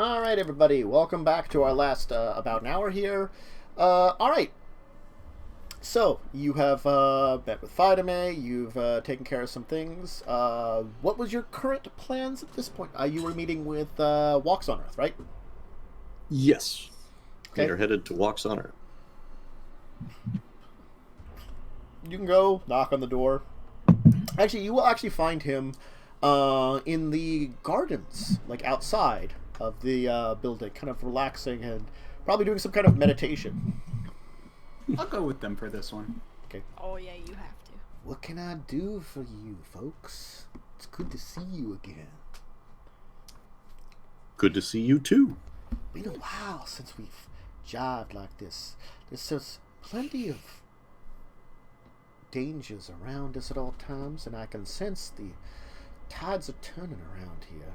Alright, everybody, welcome back to our last about an hour here. Alright, so you have met with VtM, you've taken care of some things. What was your current plans at this point? You were meeting with Walks on Earth, right? Yes. Okay. They're headed to Walks on Earth. You can go knock on the door. Actually, you will actually find him in the gardens, like outside of the building, kind of relaxing and probably doing some kind of meditation. I'll go with them for this one. Okay. Oh yeah, you have to. What can I do for you, folks? It's good to see you again. Good to see you too. Been a while since we've jived like this. There's just plenty of dangers around us at all times, and I can sense the tides are turning around here.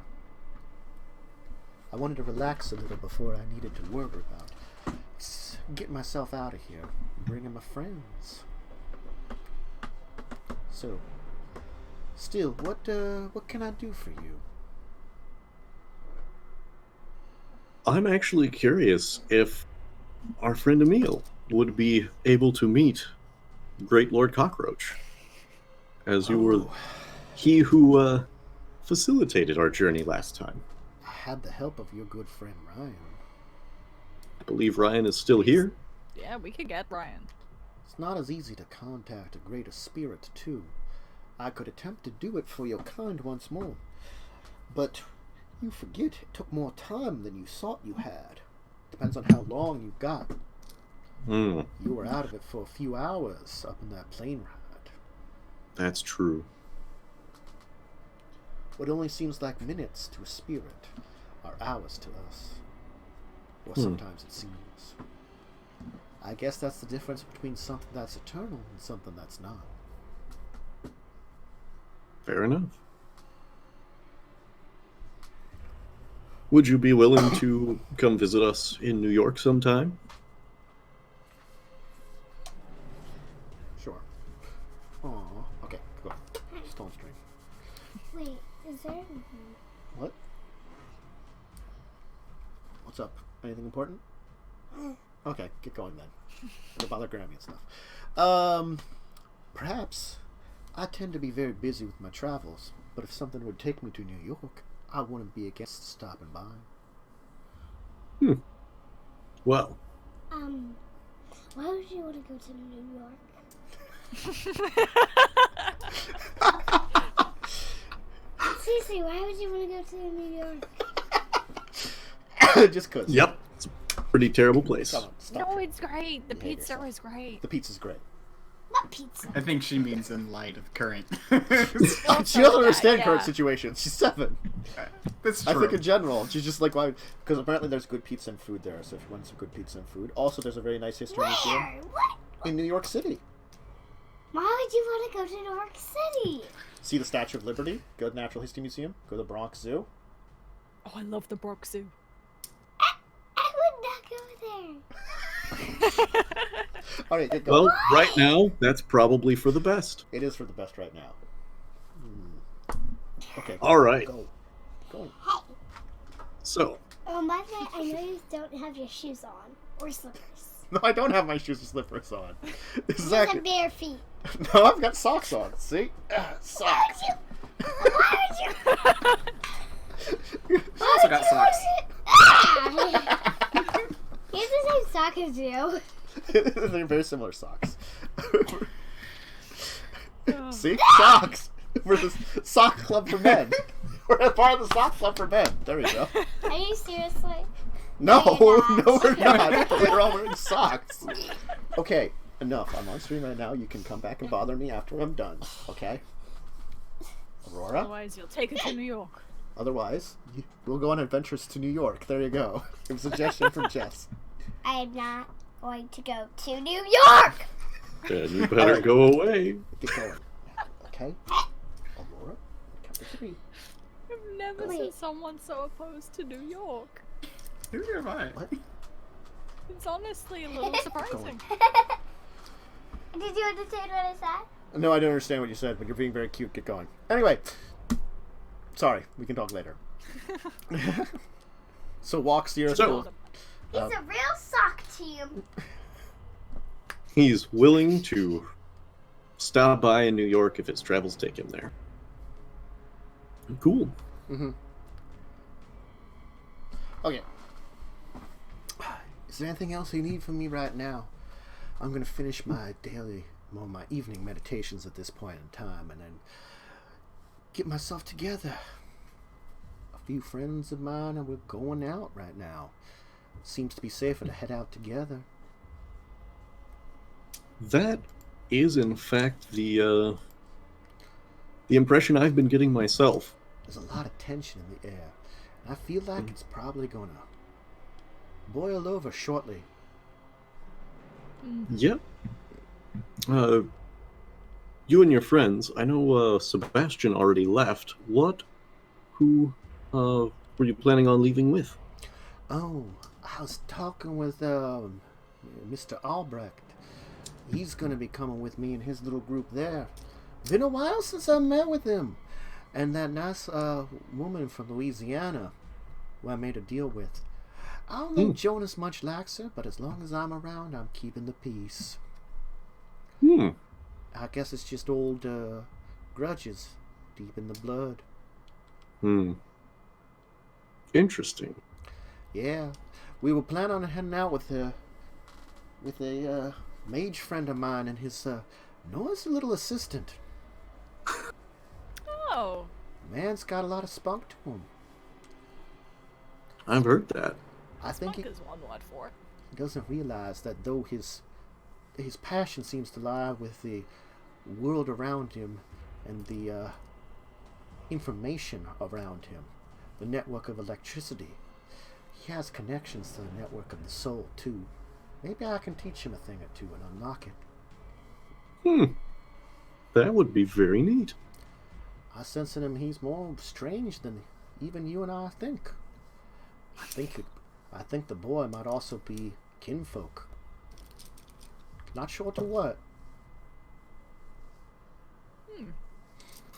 I wanted to relax a little before I needed to worry about getting myself out of here and bringing my friends. So, still, what can I do for you? I'm actually curious if our friend Emil would be able to meet Great Lord Cockroach, as you were he who facilitated our journey last time. I had the help of your good friend Ryan. I believe Ryan is still here. Yeah, we could get Ryan. It's not as easy to contact a greater spirit, too. I could attempt to do it for your kind once more, but you forget it took more time than you thought you had. Depends on how long you got. You were out of it for a few hours up in that plane ride. That's true. What only seems like minutes to a spirit are hours to us. Or sometimes it seems. I guess that's the difference between something that's eternal and something that's not. Fair enough. Would you be willing to come visit us in New York sometime? Sure. Aw, okay, go on. Stone string. Wait, is there... What? What's up? Anything important? Okay, get going then. Don't bother Grammy and stuff. Perhaps. I tend to be very busy with my travels, but if something would take me to New York, I wouldn't be against stopping by. Well. Why would you want to go to New York? Seriously, why would you want to go to New York? Just cause. Yep. It's a pretty terrible place. Come on, stop No, it. it's great. The You hate pizza yourself. is great. The pizza's great. Not pizza. I think she means in light of current. She doesn't understand current situations. She's 7. That's true. I think in general, she's just like, why? Because apparently there's good pizza and food there, so if you want some good pizza and food. Also, there's a very nice history museum Where? What? in New York City. Why would you want to go to New York City? See the Statue of Liberty, go to the Natural History Museum, go to the Bronx Zoo. Oh, I love the Bronx Zoo. I would not go there. All right, get going. Well, right now, that's probably for the best. It is for the best right now. Okay. All right. Go. Go. So, Oh, by the way, I know you don't have your shoes on. Or slippers. No, I don't have my shoes and slippers on. This is You have actually... bare feet. No, I've got socks on. See? Socks. Why would you? I also got socks. He has the same sock as you. They're very similar socks. See? Socks! We're the sock club for men. We're a part of the sock club for men. There we go. Are you seriously? No, You're no, we're not. We're all wearing socks. Okay, enough. I'm on stream right now. You can come back and bother me after I'm done. Okay? Aurora? Otherwise, you'll take it to New York. Otherwise, we'll go on adventures to New York. There you go. A suggestion from Jess. I am not going to go to New York! then you better go away. Get going. Okay? Aurora, count to 3. I've never Wait. seen someone so opposed to New York. Who am I? What? It's honestly a little surprising. Did you understand what I said? No, I don't understand what you said, but you're being very cute. Get going. Anyway. Sorry, we can talk later. So walks the earth. So- He's a real sock team. He's willing to stop by in New York if his travels take him there. Cool. Mm-hmm. Okay. Is there anything else you need from me right now? I'm gonna finish my my evening meditations at this point in time, and then get myself together. A few friends of mine, and we're going out right now. Seems to be safer to head out together. That is, in fact, the impression I've been getting myself. There's a lot of tension in the air, and I feel like it's probably gonna boil over shortly. Yep. You and your friends, I know Sebastian already left. Who were you planning on leaving with? Oh, I was talking with Mr. Albrecht. He's gonna be coming with me and his little group there. Been a while since I met with him. And that nice woman from Louisiana who I made a deal with. I don't think Jonas much likes her, but as long as I'm around, I'm keeping the peace. I guess it's just old grudges deep in the blood. Interesting. Yeah, we were planning on heading out with a mage friend of mine and his noisy little assistant. Oh. Man's got a lot of spunk to him. I've heard that. I think Spunk is one word for it. he doesn't realize that though his passion seems to lie with the world around him and the information around him, the network of electricity, he has connections to the network of the soul too. Maybe I can teach him a thing or two and unlock it. That would be very neat. I sense in him he's more strange than even you and I think. I think the boy might also be kinfolk. Not sure to what.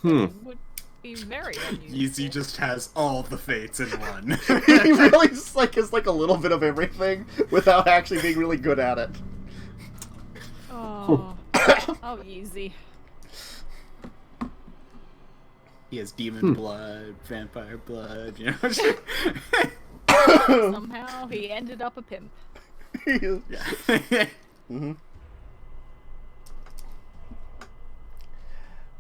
Would be very unusual. Yeezy just has all the fates in one. He really just is like a little bit of everything without actually being really good at it. Oh. Oh, easy. He has demon blood, vampire blood, you know. Somehow he ended up a pimp. Yeah.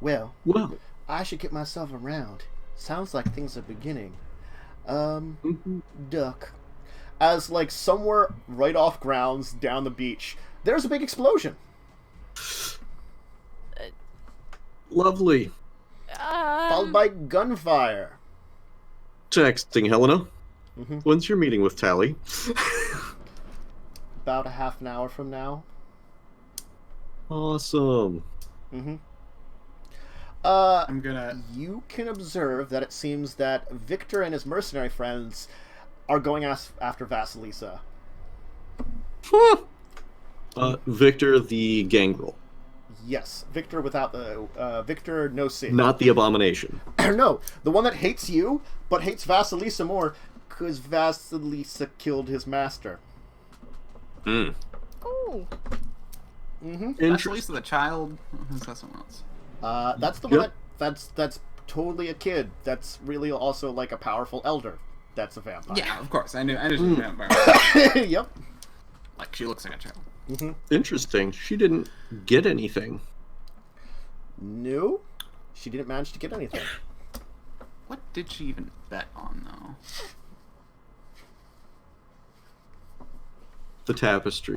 Well, Well, I should get myself around. Sounds like things are beginning. Duck. As like somewhere right off grounds down the beach, there's a big explosion. lovely. Followed by gunfire. Texting Helena. When's your meeting with Tally? About a half an hour from now. Awesome. I'm gonna. You can observe that it seems that Victor and his mercenary friends are going after Vasilisa. Victor the gangrel. Yes, Victor without the Victor no C. Not the abomination. No, the one that hates you but hates Vasilisa more because Vasilisa killed his master. Ooh. That's Lisa the child. Is that someone else? That's the one that's totally a kid. That's really also like a powerful elder. That's a vampire. Yeah, of course. I knew she was a vampire. Yep. Like she looks like a child. Interesting. She didn't get anything. No, she didn't manage to get anything. What did she even bet on though? The tapestry.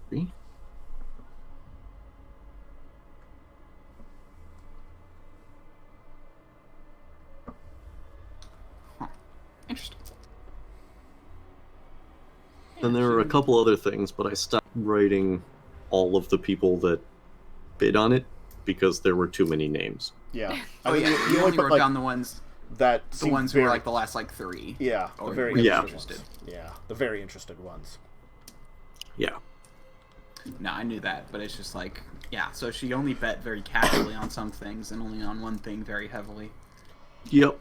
Interesting. And there were a couple other things, but I stopped writing all of the people that bid on it because there were too many names. Yeah. Oh yeah, you only wrote down the ones that who were like the last like three. Yeah, the Or very really interested ones. Yeah, the very interested ones. Yeah. No, I knew that, but it's just like, yeah, so she only bet very casually on some things and only on one thing very heavily. Yep.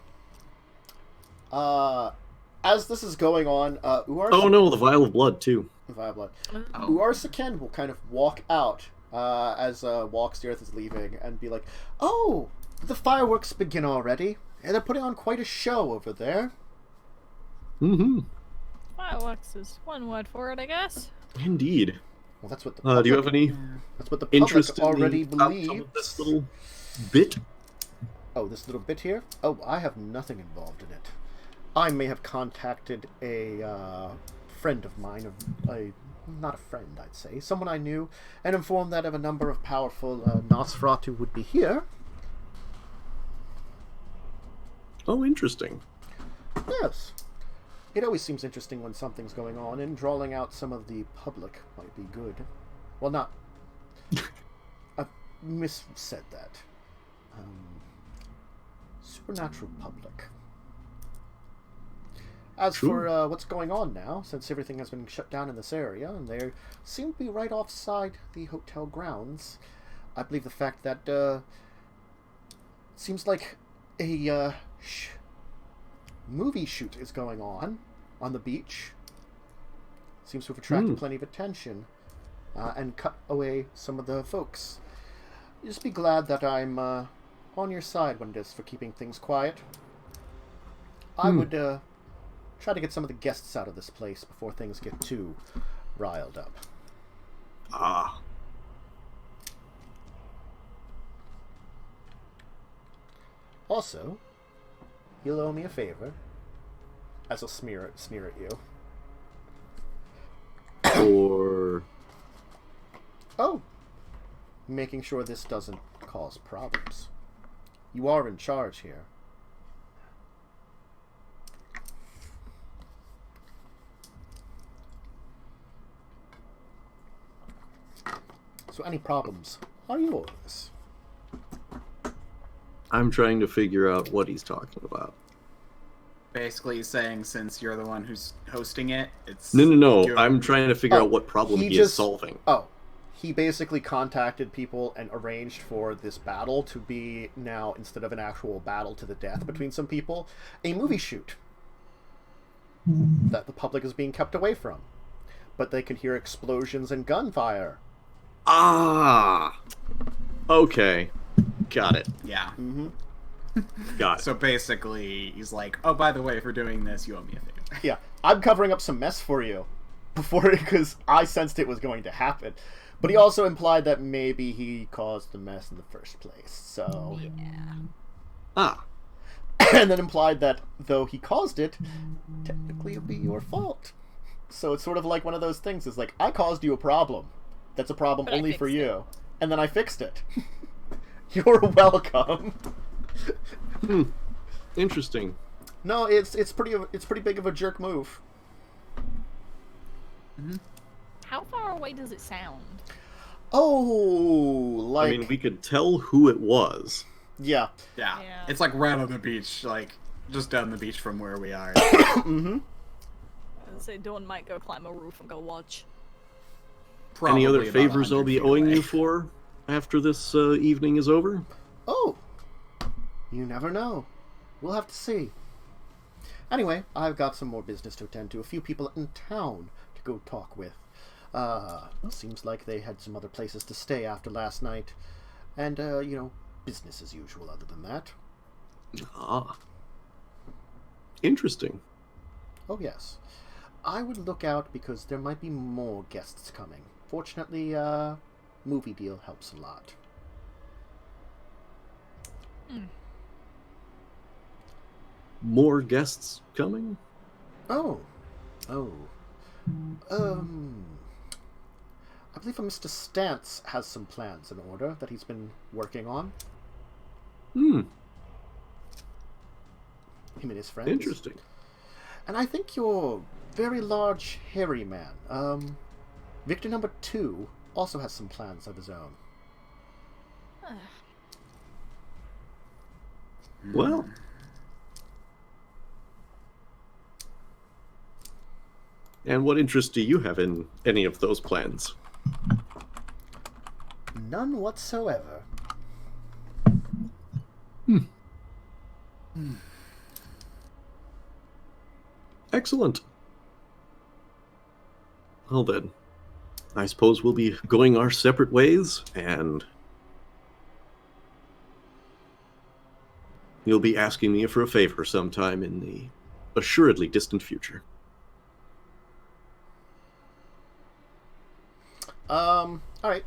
as this is going on, Oh no, the vial of blood too. Blood. Oh. Uarsaken will kind of walk out as Walkstearth is leaving and be like, "Oh, the fireworks begin already, and they're putting on quite a show over there." Mm-hmm. Fireworks is one word for it, I guess. Indeed. Well, that's what the public, Do you have any that's what the public interest in already the outcome believes. of this little bit? Oh, this little bit here? Oh, I have nothing involved in it. I may have contacted a friend of mine, not a friend, I'd say, someone I knew, and informed that of a number of powerful Nosferatu would be here. Oh, interesting. Yes. It always seems interesting when something's going on, and drawing out some of the public might be good. Well, not... I've missaid that. Supernatural public. As for what's going on now, since everything has been shut down in this area, and they seem to be right offside the hotel grounds, I believe the fact that seems like a movie shoot is going on the beach. Seems to have attracted plenty of attention and cut away some of the folks. Just be glad that I'm on your side when it is for keeping things quiet. I would try to get some of the guests out of this place before things get too riled up. Ah. Also, you'll owe me a favor, as I'll sneer at you. Or... Oh, making sure this doesn't cause problems. You are in charge here. So any problems are yours. I'm trying to figure out what he's talking about. Basically he's saying since you're the one who's hosting it, it's... No. I'm trying to figure out what problem he is just solving. Oh. He basically contacted people and arranged for this battle to be now, instead of an actual battle to the death between some people, a movie shoot that the public is being kept away from. But they can hear explosions and gunfire. Ah! Okay. Got it. Yeah. Mm-hmm. Got it. So basically, he's like, oh, by the way, for doing this, you owe me a favor. Yeah, I'm covering up some mess for you because I sensed it was going to happen. But he also implied that maybe he caused the mess in the first place, so... Yeah. Ah. And then implied that, though he caused it, technically it'll be your fault. So it's sort of like one of those things, is like, I caused you a problem. That's a problem But only for fixed you. And then I fixed it. You're welcome. Interesting. No, it's pretty big of a jerk move. Mm-hmm. How far away does it sound? Oh, like... I mean, we could tell who it was. Yeah. Yeah. Yeah. It's like right on the beach, like, just down the beach from where we are. Mm-hmm. I'd say Dawn might go climb a roof and go watch. Any other Probably about favors I'll 100 be feet owing away. you for after this evening is over? Oh, you never know. We'll have to see. Anyway, I've got some more business to attend to. A few people in town to go talk with. Seems like they had some other places to stay after last night. And, business as usual other than that. Ah. Interesting. Oh, yes. I would look out because there might be more guests coming. Fortunately, movie deal helps a lot. More guests coming? Oh. I believe Mr. Stantz has some plans in order that he's been working on. Him and his friends. Interesting. And I think your very large, hairy man, Victor number 2, also has some plans of his own. Well. And what interest do you have in any of those plans? None whatsoever. Excellent. Well then, I suppose we'll be going our separate ways, and you'll be asking me for a favor sometime in the assuredly distant future. Alright.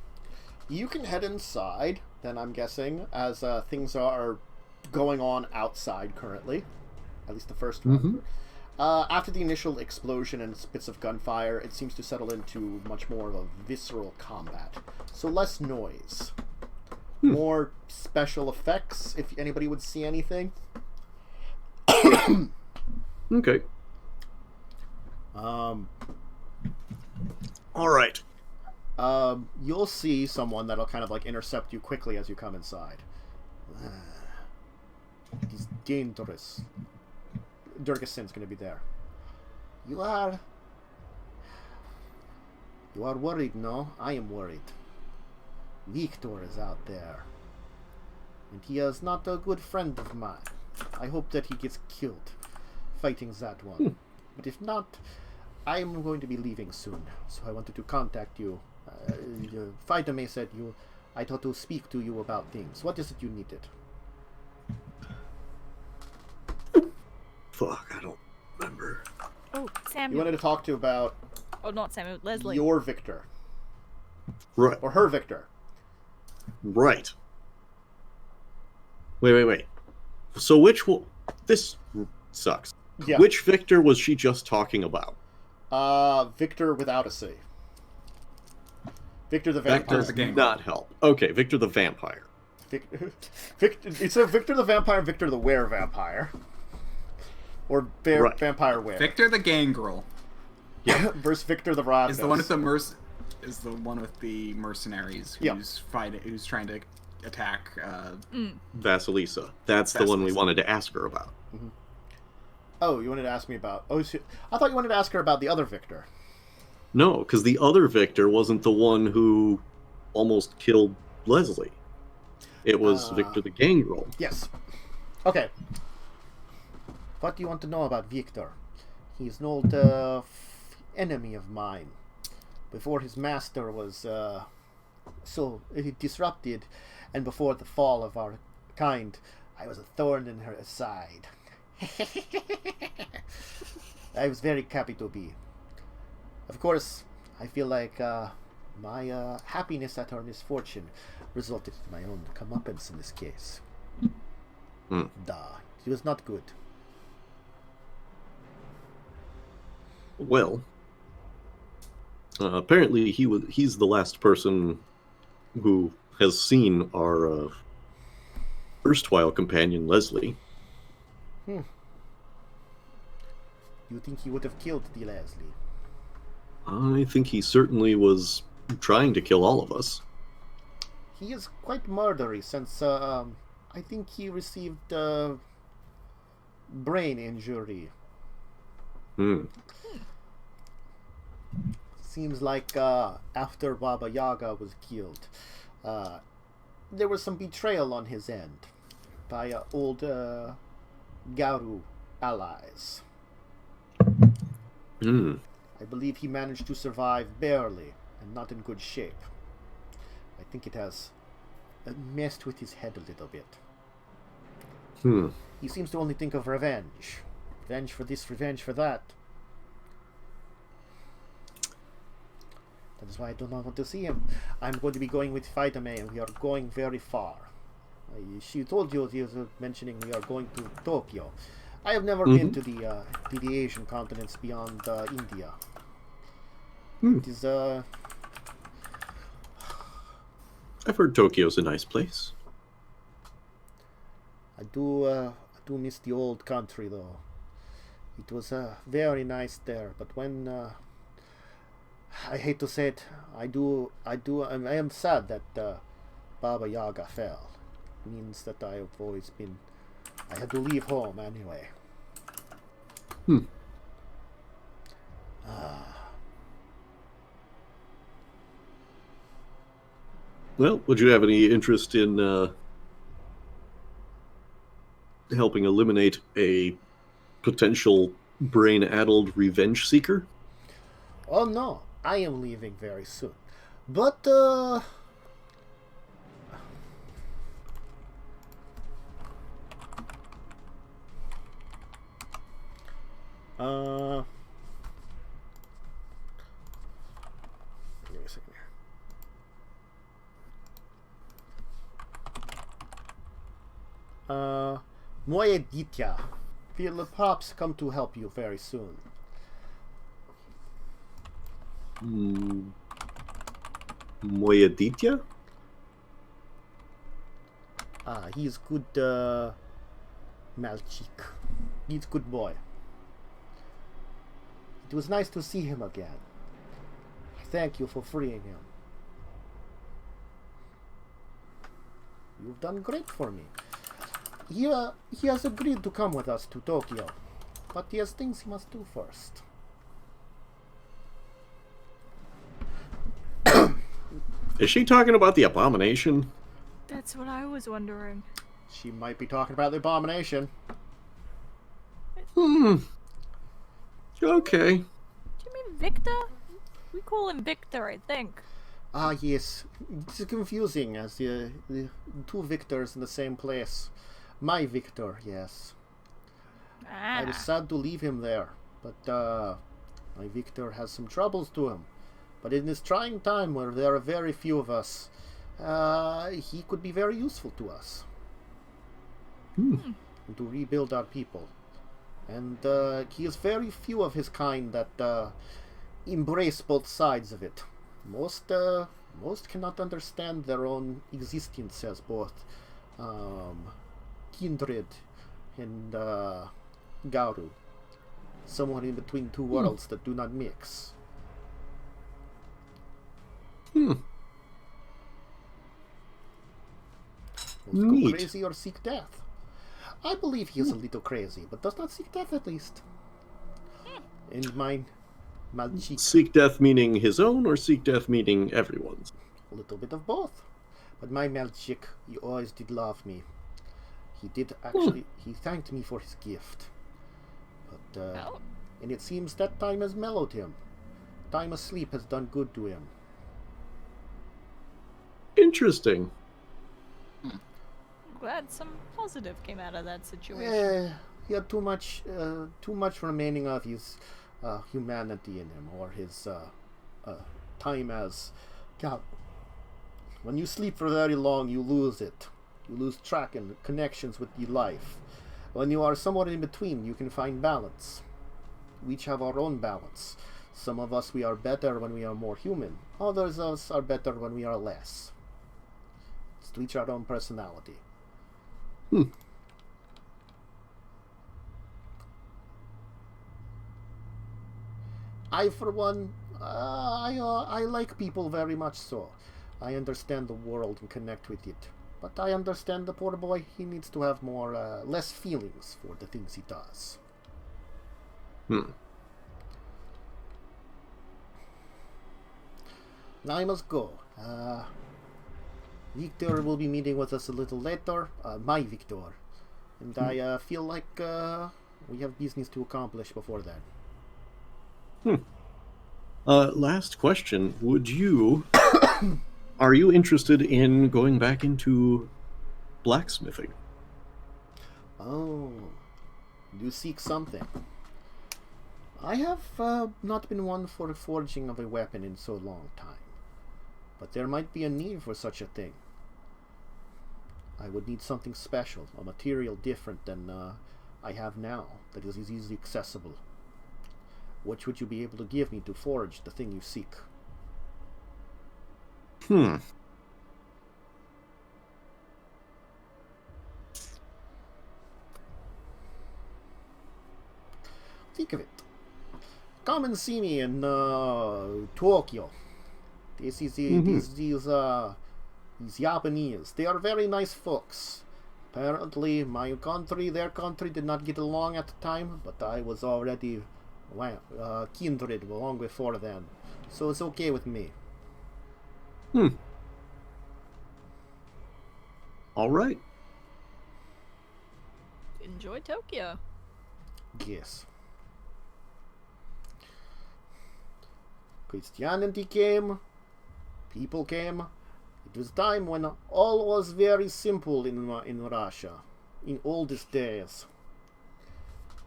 You can head inside, then, I'm guessing, as things are going on outside currently. At least the first one. After the initial explosion and bits of gunfire, it seems to settle into much more of a visceral combat. So less noise. More special effects, if anybody would see anything. Okay. Um, All right. You'll see someone that'll kind of like intercept you quickly as you come inside. It is dangerous. Durgasin's going to be there. You are worried, no? I am worried. Victor is out there. And he is not a good friend of mine. I hope that he gets killed fighting that one. But if not, I am going to be leaving soon. So I wanted to contact you. Faidame said I thought to speak to you about things. What is it you needed? Fuck, I don't remember. Oh, You Samuel. wanted to talk to about Oh, not Samuel. Leslie. your Victor. Right. Or her Victor. Right. Wait. So which one... This sucks. Yeah. Which Victor was she just talking about? Victor without a C. Victor the That Vampire. does not help. Okay, Victor the Vampire. It's a Victor the Vampire and Victor the Were-Vampire. Or Right. Vampire Were. Victor the Gangrel Versus Victor the Raptus. is the one with the mercenaries who's trying to attack. Vasilisa. That's the one we Vasilisa. wanted to ask her about. Oh, you wanted to ask me about... I thought you wanted to ask her about the other Victor. No, because the other Victor wasn't the one who almost killed Leslie. It was Victor the Gangrel. Yes. Okay. What do you want to know about Victor? He's an old enemy of mine. Before his master was so disrupted, and before the fall of our kind, I was a thorn in her side. I was very happy to be. Of course, I feel like my happiness at her misfortune resulted in my own comeuppance in this case. He was not good. Well, apparently he's the last person who has seen our erstwhile companion Leslie. You think he would have killed the Leslie? I think he certainly was trying to kill all of us. He is quite murdery since I think he received brain injury. Seems like after Baba Yaga was killed, there was some betrayal on his end by old Garu allies. I believe he managed to survive barely and not in good shape. I think it has messed with his head a little bit. He seems to only think of revenge. Revenge for this, revenge for that. That is why I do not want to see him. I'm going to be going with Faidame, and we are going very far. She told you, she was mentioning we are going to Tokyo. I have never been to the Asian continents beyond India. It is I've heard Tokyo's a nice place. I do miss the old country though. It was very nice there, but when I hate to say it, I am sad that Baba Yaga fell. It means that I had to leave home anyway. Well, would you have any interest in helping eliminate a potential brain-addled revenge seeker? Oh no, I am leaving very soon. But, give me a second here. Moje dítě, will perhaps come to help you very soon. Moje dítě? He's good, Malchik. He's good boy. It was nice to see him again. Thank you for freeing him. You've done great for me. He has agreed to come with us to Tokyo, but he has things he must do first. Is she talking about the abomination? That's what I was wondering. She might be talking about the abomination. Okay. Do you mean Victor? We call him Victor, I think. Yes. It's confusing as the two Victors in the same place. My Victor, yes. I was sad to leave him there, but my Victor has some troubles to him. But in this trying time where there are very few of us, he could be very useful to us. And to rebuild our people. And he is very few of his kind that embrace both sides of it. Most cannot understand their own existence as both kindred and Garu. Somewhere in between two worlds that do not mix. Most go Neat. crazy or seek death. I believe he is a little crazy, but does not seek death at least. And mine, Malchik, Seek death meaning his own, or seek death meaning everyone's? a little bit of both. But my Malchik, he always did love me. He did actually, he thanked me for his gift. But, Oh. and it seems that time has mellowed him. Time asleep has done good to him. Interesting. Glad some positive came out of that situation. He had too much remaining of his humanity in him, or his time as God. When you sleep for very long, you lose it. You lose track and connections with your life. When you are somewhere in between, you can find balance. We each have our own balance. Some of us, we are better when we are more human. Others of us are better when we are less. It's to each our own personality. I, for one, I like people very much so. I understand the world and connect with it. But I understand the poor boy, he needs to have less feelings for the things he does. Now I must go. Victor will be meeting with us a little later. My Victor. And I feel like we have business to accomplish before then. Last question. Would you... Are you interested in going back into blacksmithing? Oh, you seek something. I have not been one for the forging of a weapon in so long time. But there might be a need for such a thing. I would need something special, a material different than I have now, that is easily accessible. What would you be able to give me to forge the thing you seek? Think of it. Come and see me in Tokyo. This is these Japanese. They are very nice folks. Apparently, my country, their country did not get along at the time, but I was already kindred long before then, so it's okay with me. All right. Enjoy Tokyo. Yes. Christianity came, people came. It was time when all was very simple in Russia, in oldest days.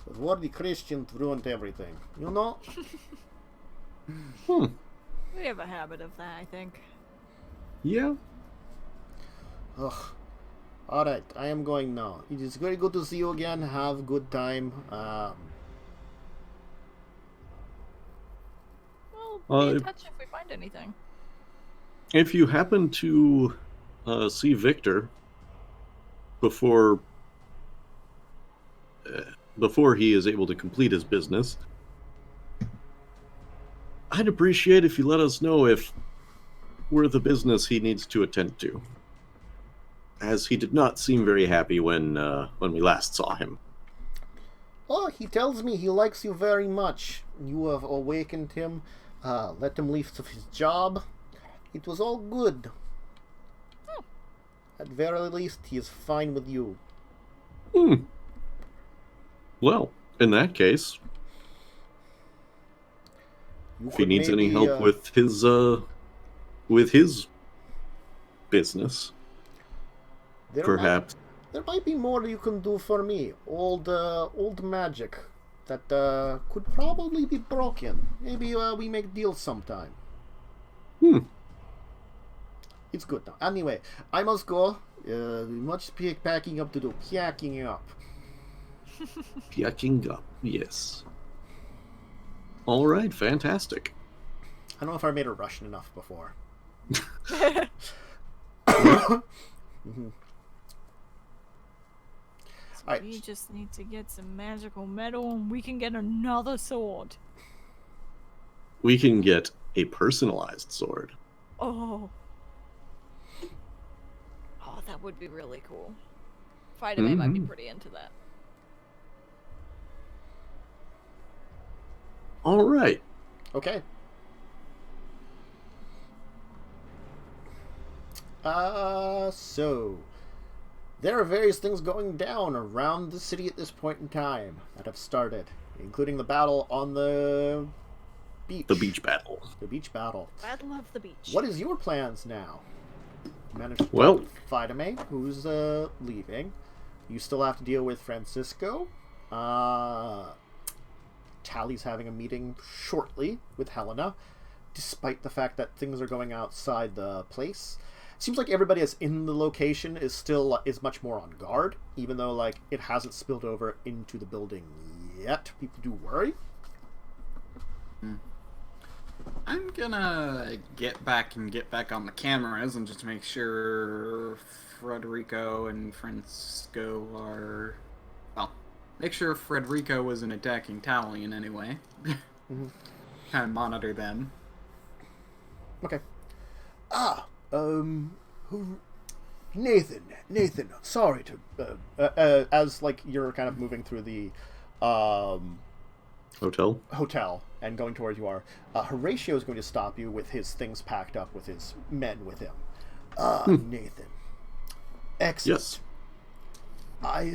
But what the Christians ruined everything, you know? We have a habit of that, I think. Yeah. Ugh. Alright, I am going now. It is very good to see you again. Have a good time. Well, be in touch if we find anything. If you happen to see Victor before he is able to complete his business, I'd appreciate if you let us know if we're the business he needs to attend to, as he did not seem very happy when we last saw him. Oh, he tells me he likes you very much. You have awakened him, let him leave his job. It was all good. Oh. At very least, he is fine with you. Well, in that case, You if he could needs any maybe, help with his business, there perhaps. There might be more you can do for me. Old magic that could probably be broken. Maybe we make deals sometime. It's good now. Anyway, I must go. Much packing up to do. Packing up. Packing up, yes. All right, fantastic. I don't know if I made her Russian enough before. Alright. We just need to get some magical metal and we can get another sword. We can get a personalized sword. Oh. Oh, that would be really cool. VtM might be pretty into that. All right. Okay. So there are various things going down around the city at this point in time that have started, including the battle on the beach. The beach battle. The beach battle. Battle of the beach. What is your plans now? You managed to Well, VtM, who's leaving. You still have to deal with Francisco. Tally's having a meeting shortly with Helena, despite the fact that things are going outside the place. Seems like everybody that's in the location is still much more on guard, even though like it hasn't spilled over into the building yet. People do worry. I'm gonna get back on the cameras and just make sure Frederico and Francisco are... Well, make sure Frederico isn't attacking Tally in any way. Kind of monitor them. Okay. Nathan, sorry to, as, like, you're kind of moving through the, hotel and going towards you are, Horatio is going to stop you with his things packed up with his men with him. Nathan. Excellent. Yes. I,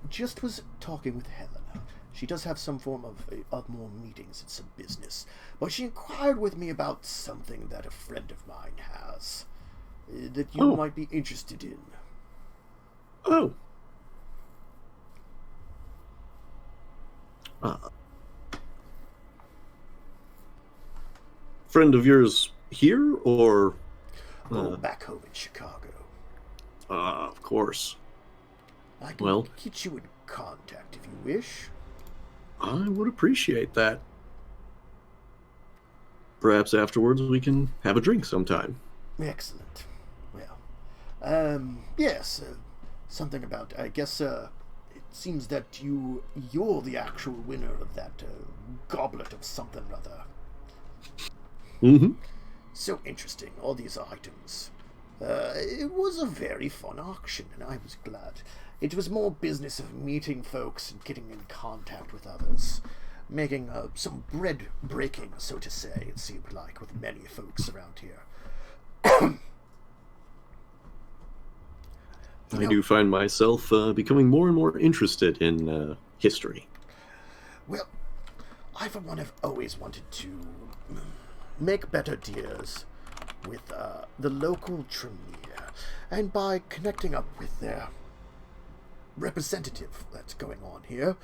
just was talking with Helena. She does have some form of more meetings and some business, but she inquired with me about something that a friend of mine has that you might be interested in. Oh. Friend of yours here, or? Back home in Chicago. Of course. I can get you in contact if you wish. I would appreciate that. Perhaps afterwards we can have a drink sometime. Excellent. Well, yes, something about, I guess, it seems that you're the actual winner of that goblet of something or other. So interesting, all these items. It was a very fun auction, and I was glad. It was more business of meeting folks and getting in contact with others. Making some bread breaking, so to say, it seemed like, with many folks around here. I do find myself becoming more and more interested in history. Well, I, for one, have always wanted to make better deals with the local Tremere, and by connecting up with their representative that's going on here,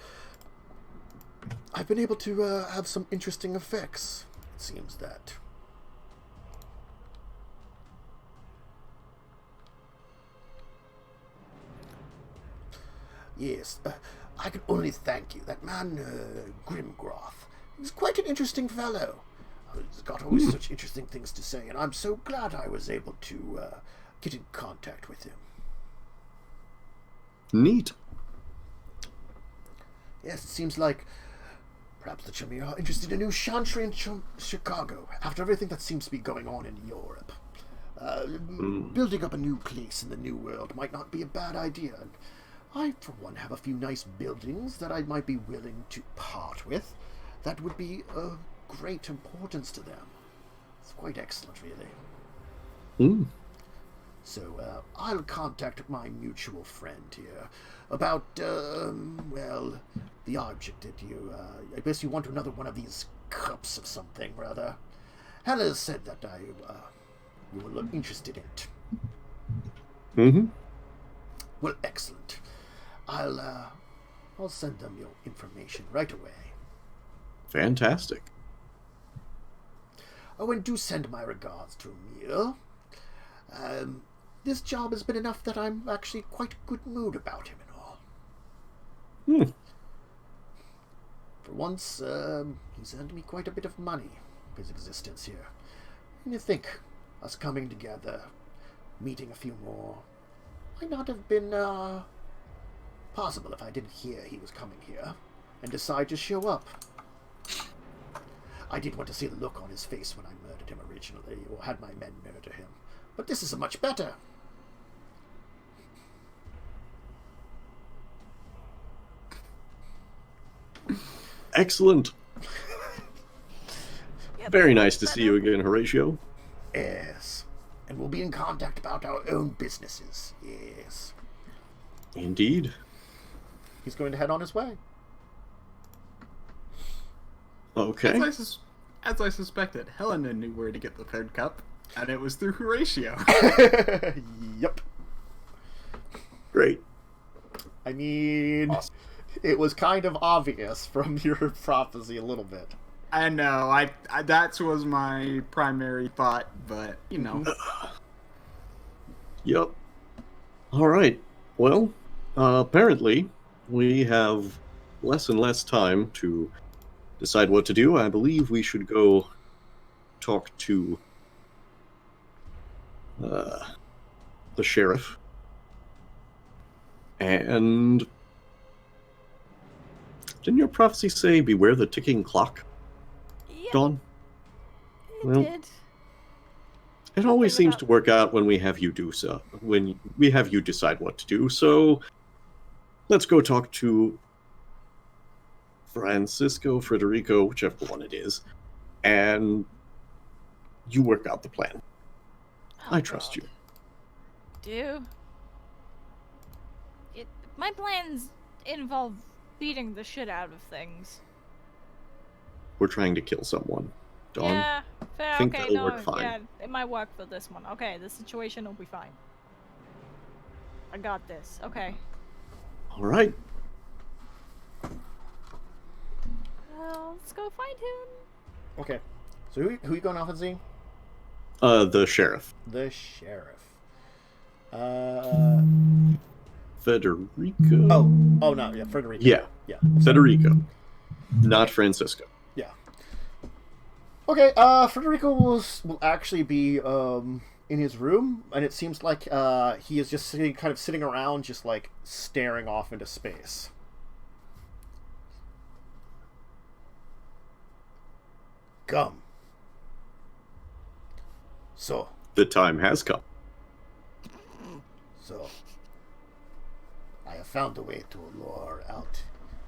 I've been able to have some interesting effects. It seems that. Yes, I can only thank you. That man, Grimgroth, he's quite an interesting fellow. He's got always such interesting things to say, and I'm so glad I was able to get in contact with him. Neat. Yes, it seems like perhaps the Tremere are interested in a new chantry in Chicago, after everything that seems to be going on in Europe. Building up a new place in the New World might not be a bad idea, and I, for one, have a few nice buildings that I might be willing to part with. That would be of great importance to them. It's quite excellent, really. So, I'll contact my mutual friend here about, well, the object that you, I guess you want another one of these cups of something, rather. Hella said that you were interested in it. Mm-hmm. Well, excellent. I'll send them your information right away. Fantastic. Oh, and do send my regards to Emil. This job has been enough that I'm actually quite good mood about him and all. For once, he's earned me quite a bit of money for his existence here. And you think, us coming together, meeting a few more, might not have been, possible if I didn't hear he was coming here, and decide to show up. I did want to see the look on his face when I murdered him originally, or had my men murder him. But this is much better. Excellent. Yeah, Very nice to better. see you again, Horatio. Yes. And we'll be in contact about our own businesses. Yes. Indeed. He's going to head on his way. Okay. As I suspected, Helena knew where to get the third cup, and it was through Horatio. Yep. Great. I mean, Awesome. it was kind of obvious from your prophecy a little bit. I know, I that was my primary thought, but, you know. Yep. All right. Well, apparently we have less and less time to decide what to do. I believe we should go talk to the sheriff. And didn't your prophecy say beware the ticking clock, Yeah, Dawn? it Well, did. It always Something seems about- to work out when we have you do so, when we have you decide what to do. So let's go talk to Francisco, Federico, whichever one it is, and you work out the plan. Oh, I trust you. Do? My plans involve beating the shit out of things. We're trying to kill someone. Dawn? Yeah, fair. think Okay, that'll no, work fine. yeah, it might work for this one. Okay, the situation will be fine. I got this. Okay. All right. Well, let's go find him. Okay. So who you going off and seeing? The sheriff. The sheriff. Federico? Oh no, yeah, Federico. Yeah, Yeah. Federico. Not Francisco. Yeah. Okay, Federico will actually be in his room, and it seems like he is just sitting around, just like staring off into space. Come. So, The time has come. I have found a way to lure out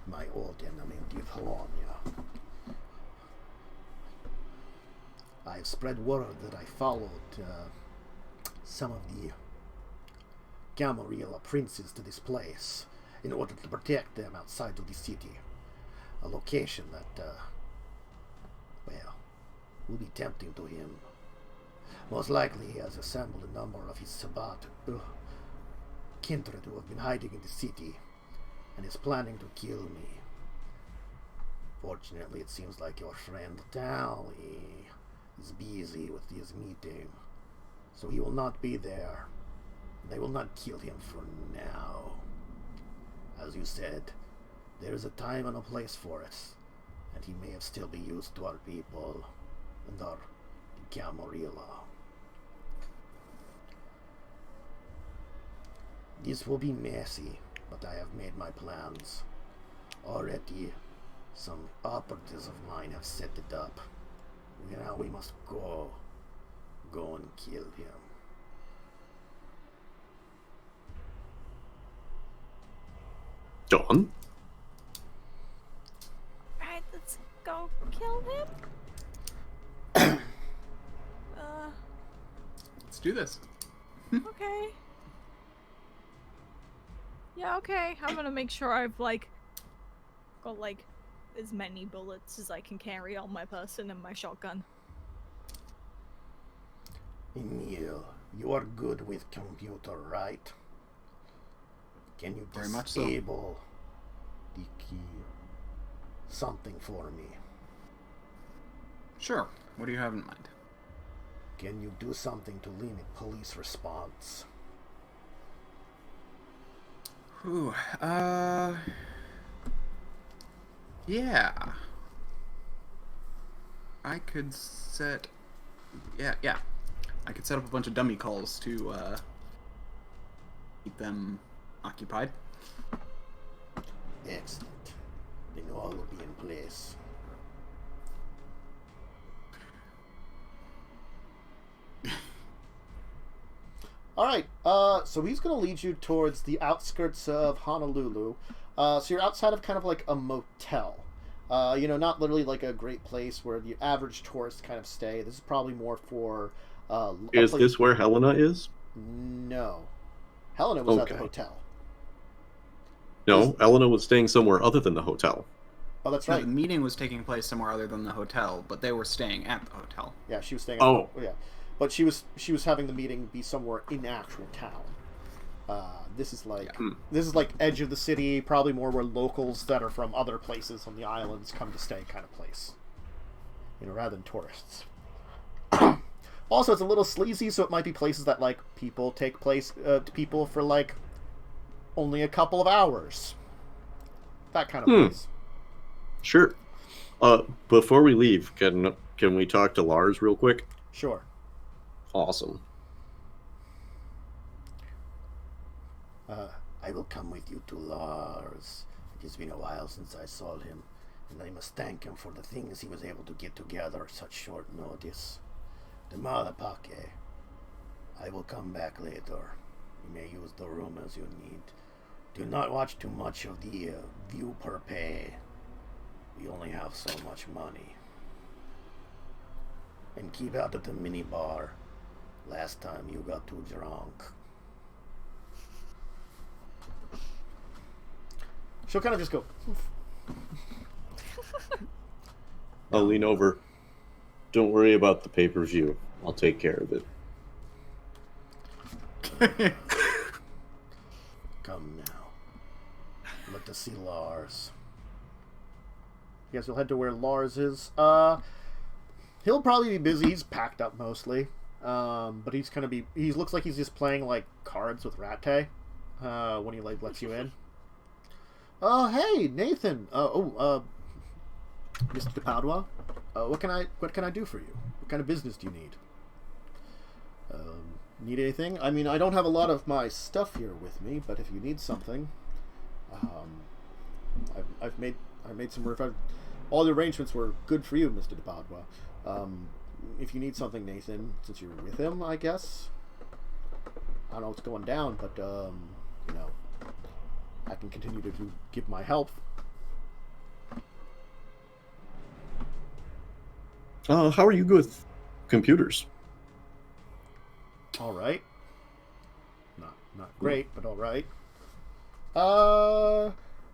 my old enemy, Divalonia. I have spread word that I followed some of the Gamorilla princes to this place in order to protect them outside of the city. A location that, well, will be tempting to him. Most likely he has assembled a number of his Sabbat kindred who have been hiding in the city, and is planning to kill me. Fortunately, it seems like your friend Tally is busy with his meeting, so he will not be there. They will not kill him for now. As you said, there is a time and a place for it, and he may have still be used to our people and our Camarilla. This will be messy, but I have made my plans. Already, some operatives of mine have set it up. Now we must go and kill him. Dawn? Alright, let's go kill him. Let's do this. Okay. Yeah, okay. I'm gonna make sure I've, like, got, like, as many bullets as I can carry on my person and my shotgun. Emil, you are good with computer, right? Can you Very much so. disable the key? Something for me. Sure. What do you have in mind? Can you do something to limit police response? Ooh, yeah. I could set... Yeah. I could set up a bunch of dummy calls to, keep them occupied. Excellent. Then all will be in place. Alright, so he's going to lead you towards the outskirts of Honolulu. So you're outside of kind of like a motel. Not literally like a great place where the average tourist kind of stay. This is probably more for... Is this where Helena is? No. Helena was at the Okay. hotel. No, Helena was staying somewhere other than the hotel. Oh, that's No, right. the meeting was taking place somewhere other than the hotel, but they were staying at the hotel. Yeah, she was staying. Oh. Yeah, but she was having the meeting be somewhere in actual town. This is like edge of the city, probably more where locals that are from other places on the islands come to stay, kind of place. Rather than tourists. Also, it's a little sleazy, so it might be places that like people take place to people for like only a couple of hours. That kind of place. Sure. Before we leave, can we talk to Lars real quick? Sure. Awesome. I will come with you to Lars. It has been a while since I saw him, and I must thank him for the things he was able to get together at such short notice. The Malapake. I will come back later. You may use the room as you need. Do not watch too much of the view per pay. We only have so much money. And keep out of the minibar. Last time you got too drunk. She'll kind of just go. I'll lean over. Don't worry about the pay-per-view. I'll take care of it. Come now. Let us see Lars. Yes, you'll head to where Lars is. He'll probably be busy. He's packed up mostly. But he's gonna be. He looks like he's just playing like cards with Rattay when he like lets you in. Hey Nathan. Mr. DePadua. What can I do for you? What kind of business do you need? Need anything? I mean, I don't have a lot of my stuff here with me, but if you need something, I made some work. All the arrangements were good for you, Mr. DePadua. If you need something, Nathan, since you're with him, I guess. I don't know what's going down, but I can continue to give my help. How are you with computers? All right. Not great, but all right.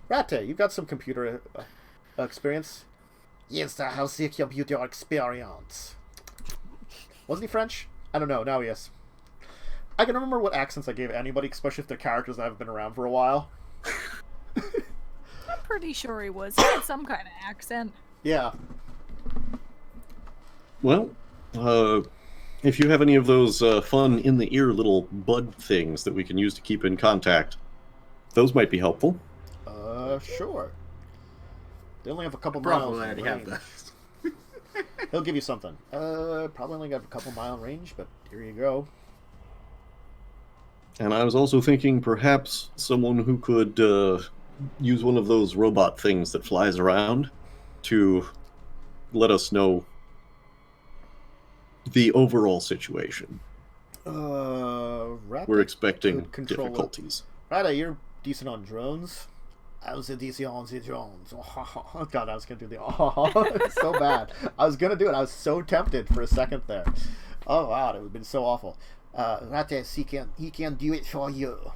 Rate, you've got some computer experience. Yes, I have the computer experience. Wasn't he French? I don't know. Now he is. I can remember what accents I gave anybody, especially if they're characters that haven't been around for a while. I'm pretty sure he was. He had some kind of accent. Yeah. Well, if you have any of those fun in-the-ear little bud things that we can use to keep in contact, those might be helpful. Sure. They only have a couple Probably miles already range. have those. He'll give you something. Probably only got a couple mile range, but here you go. And I was also thinking perhaps someone who could use one of those robot things that flies around to let us know the overall situation. Rapid We're expecting could control it. difficulties. Rada, you're decent on drones. I was a decent on the drones. Oh, God, I was going to do the it's so bad. I was going to do it. I was so tempted for a second there. Oh, wow, it would have been so awful. Rada, he can do it for you.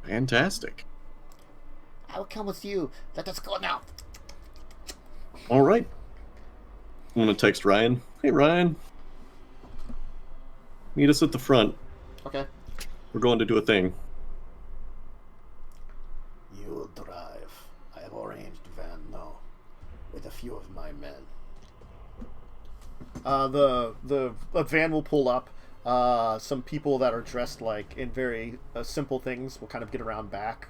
Fantastic. I'll come with you. Let us go now. All right. I'm going to text Ryan. Hey, Ryan. Meet us at the front. Okay. We're going to do a thing. You'll drive. I have arranged van now with a few of my men. The van will pull up. Some people that are dressed like in very simple things will kind of get around back.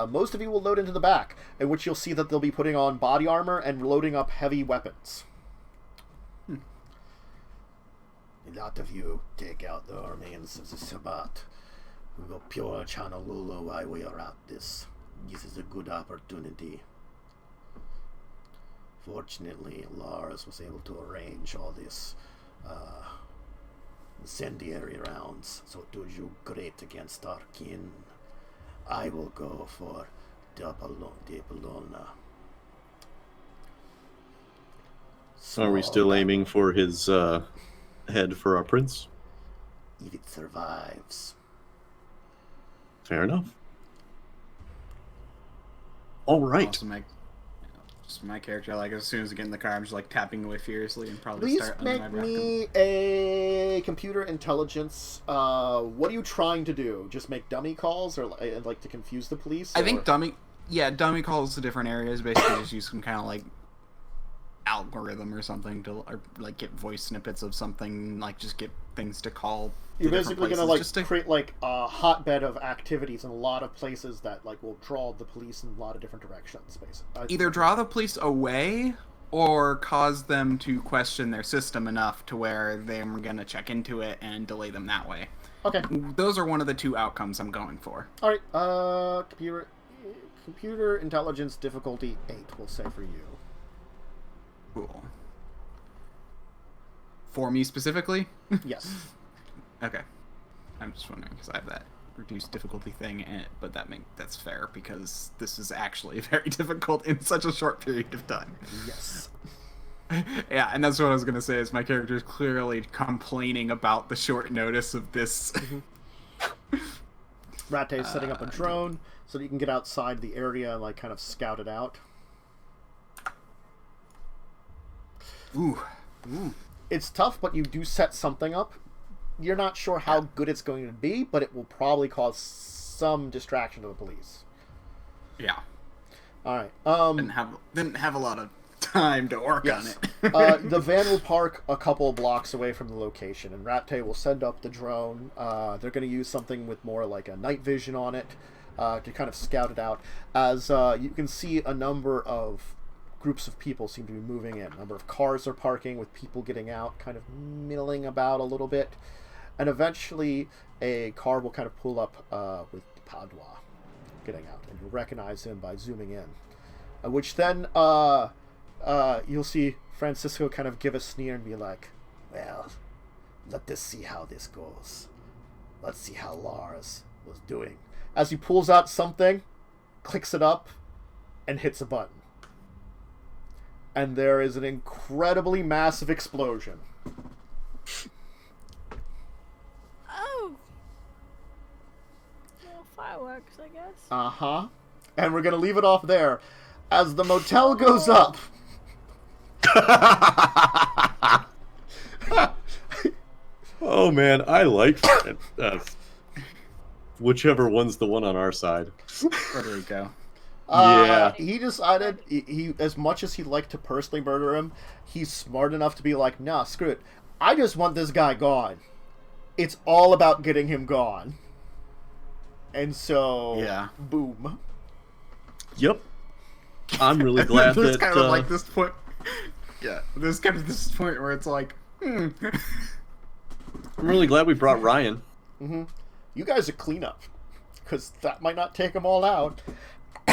Most of you will load into the back, in which you'll see that they'll be putting on body armor and loading up heavy weapons. A lot of you take out the remains of the Sabbat. We will pure Chanalulu while we are at this. This is a good opportunity. Fortunately, Lars was able to arrange all this incendiary rounds, so it does you great against our kin. I will go for Dapalona. Are we still aiming for his head for our prince? If it survives. Fair enough. All right. Also just my character, like, as soon as I get in the car, I'm just, like, tapping away furiously and probably Please start under make my breath. me a computer intelligence. What are you trying to do? Just make dummy calls, or like to confuse the police? I or... think dummy calls to different areas, basically just use some kind of, like, algorithm or something to, or, like, get voice snippets of something, like, just get things to call. You're basically gonna, like, just to create, like, a hotbed of activities in a lot of places that, like, will draw the police in a lot of different directions, basically. either draw the police away or cause them to question their system enough to where they're gonna check into it and delay them that way. Okay. Those are one of the two outcomes I'm going for. Alright, computer intelligence difficulty 8, we'll say for you. Cool. For me specifically? Yes. Okay. I'm just wondering, because I have that reduced difficulty thing, but that's fair, because this is actually very difficult in such a short period of time. Yes. Yeah, and that's what I was going to say, is my character is clearly complaining about the short notice of this. Rate is setting up a drone so that you can get outside the area and, like, kind of scout it out. Ooh. It's tough, but you do set something up. You're not sure how good it's going to be, but it will probably cause some distraction to the police. Yeah. Alright. Didn't have a lot of time to work on Yes. it. The van will park a couple blocks away from the location, and Rate will send up the drone. They're going to use something with more like a night vision on it to kind of scout it out. As you can see, a number of groups of people seem to be moving in. A number of cars are parking with people getting out, kind of milling about a little bit. And eventually, a car will kind of pull up with Padua getting out, and you'll recognize him by zooming in. Which then, you'll see Francisco kind of give a sneer and be like, well, let us see how this goes. Let's see how Lars was doing. As he pulls out something, clicks it up, and hits a button. And there is an incredibly massive explosion. Oh. Well, fireworks, I guess. Uh-huh. And we're going to leave it off there. As the motel goes up... Oh man, I like whichever one's the one on our side. Federico. Yeah. He decided he as much as he'd like to personally murder him, he's smart enough to be like, nah, screw it. I just want this guy gone. It's all about getting him gone. And so, Yeah. boom. Yep. I'm really glad there's that. kind of like this point. Yeah, there's kind of this point where it's like, I'm really glad we brought Ryan. Mm-hmm. You guys are cleanup, because that might not take them all out.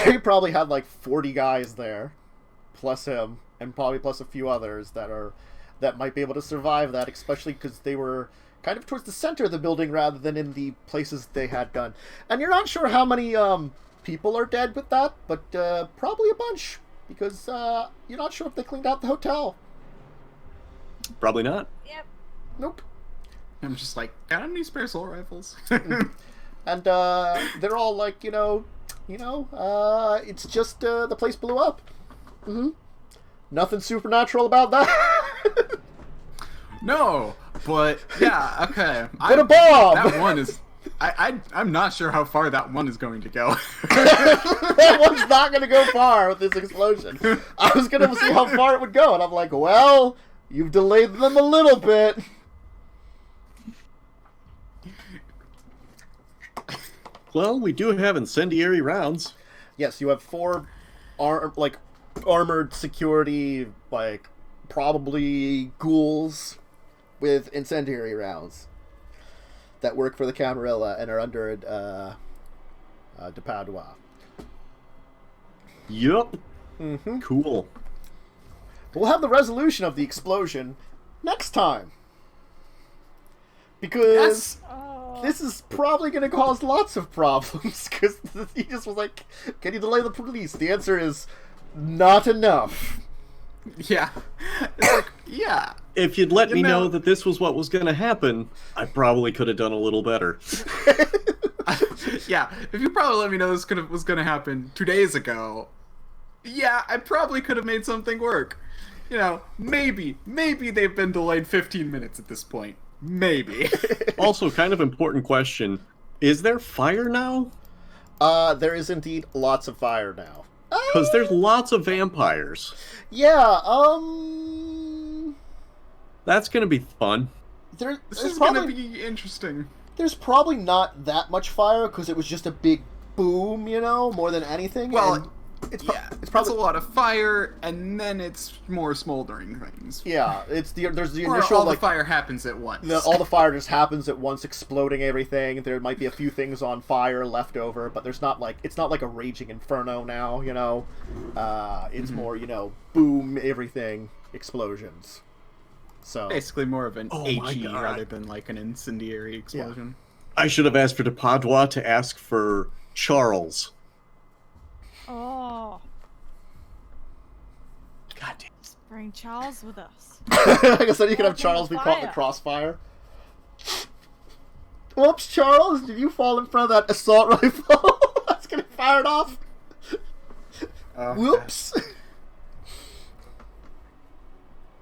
He probably had like 40 guys there, plus him, and probably plus a few others that might be able to survive that, especially because they were kind of towards the center of the building rather than in the places they had done. And you're not sure how many people are dead with that, but probably a bunch, because you're not sure if they cleaned out the hotel. Probably not. Yep. Nope. I'm just like, got any spare assault rifles? And they're all like, it's just the place blew up. Mm-hmm. Nothing supernatural about that. No, but yeah, okay. Put a bomb! That one is... I'm not sure how far that one is going to go. That one's not going to go far with this explosion. I was going to see how far it would go, and I'm like, well, you've delayed them a little bit. Well, we do have incendiary rounds. Yes, you have 4 armored security, probably ghouls with incendiary rounds that work for the Camarilla and are under de Padua. Yup. Mm-hmm. Cool. We'll have the resolution of the explosion next time. Because this is probably going to cause lots of problems. Because he just was like, can you delay the police? The answer is not enough. Yeah. It's like, yeah. If you'd let me know that this was what was going to happen, I probably could have done a little better. Yeah, if you probably let me know this was going to happen 2 days ago, yeah, I probably could have made something work. Maybe they've been delayed 15 minutes at this point. Maybe. Also, kind of important question. Is there fire now? There is indeed lots of fire now. Because there's lots of vampires. Yeah, That's going to be fun. This is going to be interesting. There's probably not that much fire, because it was just a big boom, more than anything. Well, it's probably a lot of fire, and then it's more smoldering things. Yeah, there's the Or initial all the fire happens at once. All the fire just happens at once, exploding everything. There might be a few things on fire left over, but it's not like a raging inferno now. It's more boom, everything, explosions. So basically more of an HE God. rather than like an incendiary explosion. I should have asked for de Padua to ask for Charles. Oh. God damn. Bring Charles with us. I guess then you could have Charles be caught in the crossfire. Whoops, Charles, did you fall in front of that assault rifle? That's getting fired off. Whoops.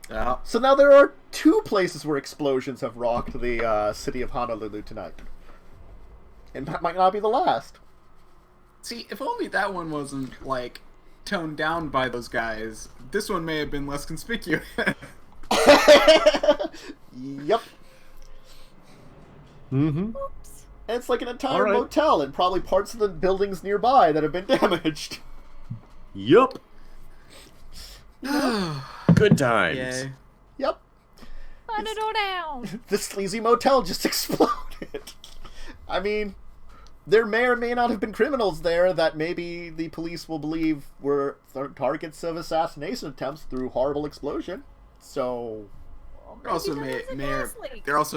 Yeah. So now there are 2 places where explosions have rocked the city of Honolulu tonight. And that might not be the last. See, if only that one wasn't, toned down by those guys, this one may have been less conspicuous. Yep. Mm-hmm. Oops. And it's like an entire motel and probably parts of the buildings nearby that have been damaged. Yup. Good times. Yay. Yep. Burn it all down. The sleazy motel just exploded. I mean, there may or may not have been criminals there that maybe the police will believe were targets of assassination attempts through horrible explosion. So... There also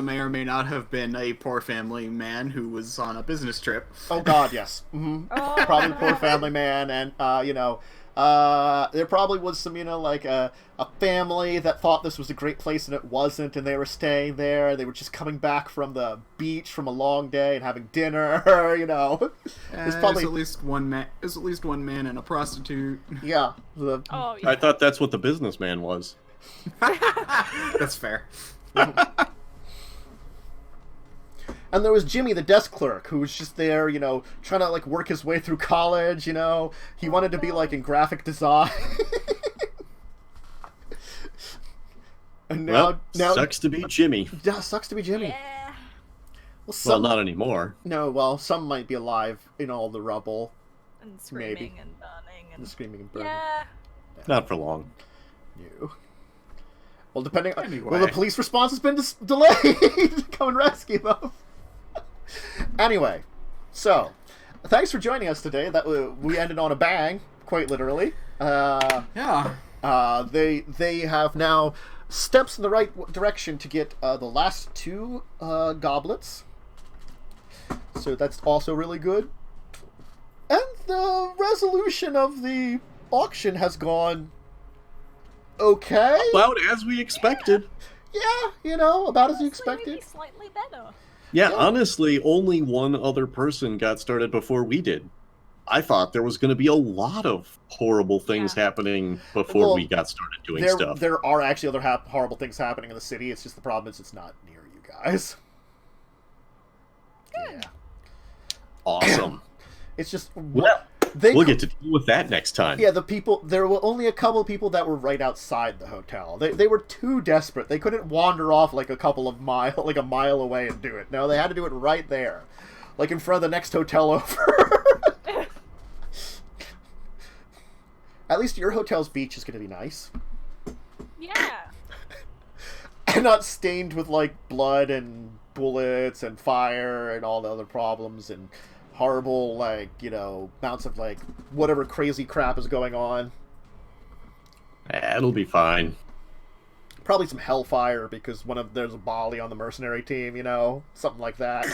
may or may not have been a poor family man who was on a business trip. Oh God, yes. Mm-hmm. Oh. Probably a poor family man, and there probably was some, a family that thought this was a great place and it wasn't, and they were staying there. They were just coming back from the beach from a long day and having dinner. There's probably at least one man. There's at least one man and a prostitute. Yeah. Oh, yeah. I thought that's what the businessman was. That's fair. And there was Jimmy, the desk clerk, who was just there, you know, trying to, like, work his way through college, you know. He wanted to be, like, in graphic design. And now, sucks to be Jimmy. Yeah, sucks to be Jimmy. Yeah. Well, not anymore. No, well, some might be alive in all the rubble. And screaming Maybe. and burning and Screaming and burning. yeah. Not for long. No. Well, depending on... Anyway. Well, the police response has been delayed. Come and rescue them. Anyway, so, thanks for joining us today. That we ended on a bang, quite literally. Yeah. They have now steps in the right direction to get the last 2 goblets. So that's also really good. And the resolution of the auction has gone okay. About as we expected. Yeah, you know, about as you Honestly, maybe expected. slightly better. Yeah, honestly, only one other person got started before we did. I thought there was going to be a lot of horrible things happening before Well, we got started doing stuff. There are actually other horrible things happening in the city. It's just the problem is it's not near you guys. Good. Yeah. Awesome. It's just Well, we'll get to deal with that next time. Yeah, there were only a couple of people that were right outside the hotel. They were too desperate. They couldn't wander off like a mile away and do it. No, they had to do it right there. Like in front of the next hotel over. At least your hotel's beach is going to be nice. Yeah. And not stained with, like, blood and bullets and fire and all the other problems and horrible, like, you know, amounts of, like, whatever crazy crap is going on. It'll be fine. Probably some hellfire because there's a Bali on the mercenary team, you know? Something like that.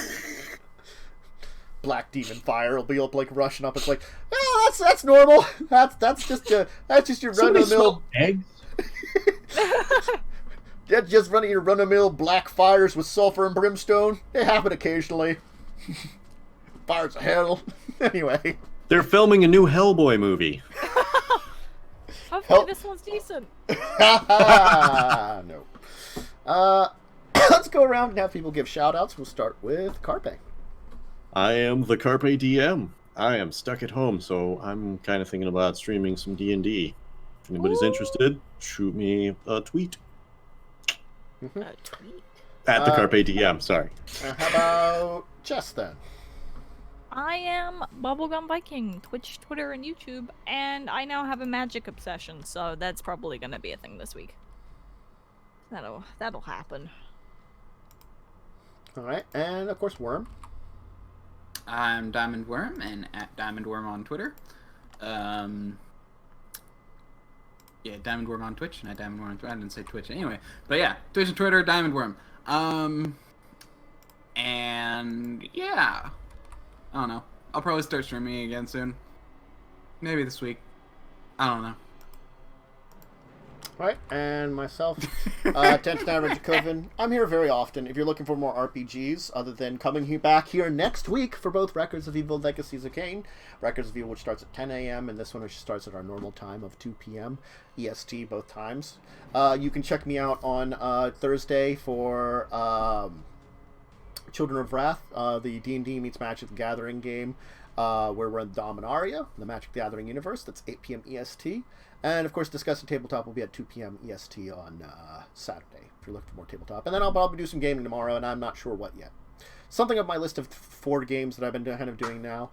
Black demon fire will be up, like, rushing up. It's like, oh, that's normal. That's just your run-of-the-mill eggs. That's just running your run-of-the-mill black fires with sulfur and brimstone. They happen occasionally. Fires of hell. Anyway. They're filming a new Hellboy movie. Hopefully this one's decent. No. Let's go around and have people give shout-outs. We'll start with Carpe. I am the Carpe DM. I am stuck at home, so I'm kind of thinking about streaming some D&D. If anybody's interested, shoot me a tweet. Mm-hmm. A tweet. At the Carpe DM, sorry. How about Jess, then? I am Bubblegum Viking, Twitch, Twitter, and YouTube, and I now have a magic obsession, so that's probably gonna be a thing this week. That'll happen. Alright, and of course, Worm. I'm Diamond Worm, and at Diamond Worm on Twitter. Yeah, Diamond Worm on Twitch, and at Diamond Worm on Twitter. I didn't say Twitch anyway. But yeah, Twitch and Twitter, Diamond Worm. And yeah. I don't know. I'll probably start streaming again soon. Maybe this week. I don't know. Right, and myself, Dracovin. I'm here very often. If you're looking for more RPGs, other than coming back here next week for both Records of Evil, Legacies of Caine. Records of Evil, which starts at 10 a.m., and this one, which starts at our normal time of 2 p.m. EST, both times. You can check me out on Thursday for Children of Wrath, the D&D meets Magic the Gathering game, where we're in Dominaria, the Magic the Gathering universe. That's 8 p.m. EST. And, of course, Discussing Tabletop will be at 2 p.m. EST on Saturday, if you're looking for more tabletop. And then I'll probably do some gaming tomorrow, and I'm not sure what yet. Something of my list of 4 games that I've been kind of doing now.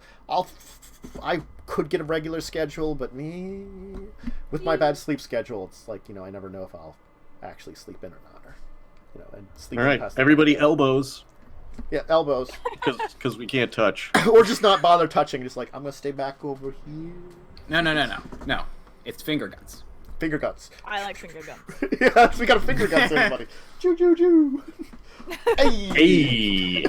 I could get a regular schedule, but with my bad sleep schedule, it's like, you know, I never know if I'll actually sleep in or not. Or, you know, and sleep All right, everybody elbows. Yeah, elbows. Because we can't touch. Or just not bother touching, just like, I'm going to stay back over here. No. It's finger guns. Finger guns. I like finger guns. Yeah, we got a finger guns, everybody. Choo choo choo. Hey.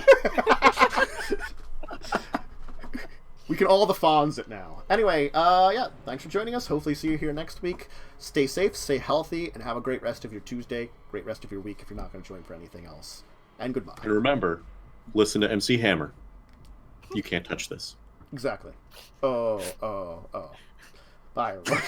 We can all the fawns it now. Anyway, yeah, thanks for joining us. Hopefully see you here next week. Stay safe, stay healthy, and have a great rest of your Tuesday. Great rest of your week if you're not going to join for anything else. And goodbye. And remember, listen to MC Hammer. You can't touch this. Exactly. Oh. Bye, everyone.